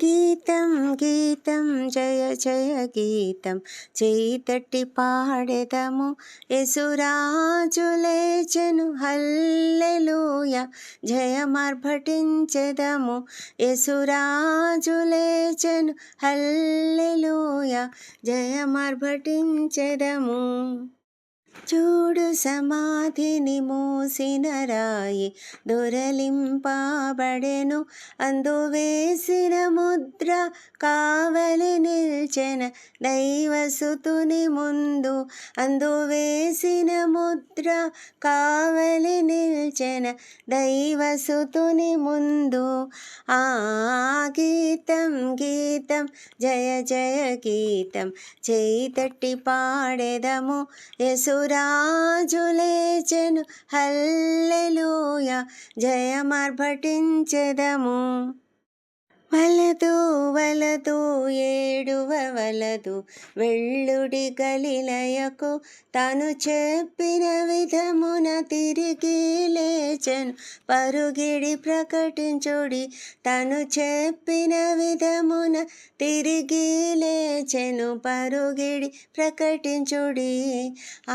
గీతం గీతం జయ జయ గీతం చేతట్టి పాడెదము యేసురాజులేచెను హల్లెలూయా జయమర్భటించెదము యేసురాజులేచెను హల్లెలూయా జయమర్భటించెదము. చూడు సమాధిని మూసిన రాయి దొరలింపబడెను అందువేసిన ముద్ర కావలి నిల్చెన దైవసుతుని ముందు అందువేసిన ముద్ర కావలి నిల్చెన దైవసుతుని ముందు. ఆ గీతం గీతం జయ జయ గీతం చేతట్టి పాడెదము యేసురాజులేచెను హల్లెలూయా జయమర్భటించెదము. వలదు వలదు ఏడువవలదు వెళ్ళుడి గలిలయకు తను చెప్పిన విధమున తిరిగి లేచెను పరుగిడి ప్రకటించుడి తను చెప్పిన విధమున తిరిగి లేచెను పరుగిడి ప్రకటించుడి. ఆ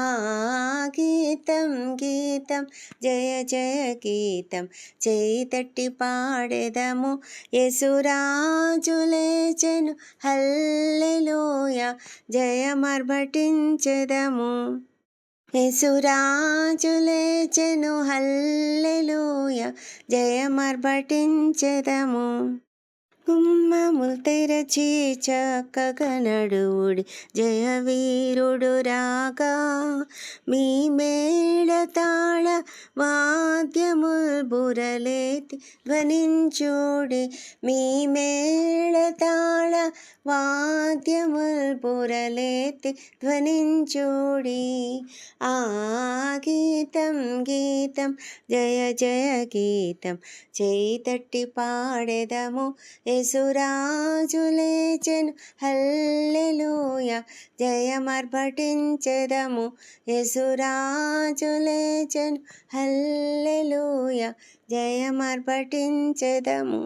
గీతం గీతం జయ జయ గీతం చేతట్టి పాడెదము యేసురాజులేచెను హల్లెలూయా జయమర్భటించెదము. యేసురాజులేచెను హల్లెలూయా జయమర్భటించెదము. గుమ్మములు తెరచి చక్కగా నడువుడి జయవీరుడు రాగా మీ మేళతాళ వాద్యముల్ బురలేతి ధ్వనించుడి మీ మేళతాళ వాద్యముల్ బురలేతి ధ్వనించుడి. ఆ గీతం గీతం జయ జయ గీతం చేతట్టి పాడెదము యేసురాజులేచెను హల్లెలూయా జయమర్భటించెదము యేసురాజులేచెను హల్లెలూయా జయమర్భటించెదము.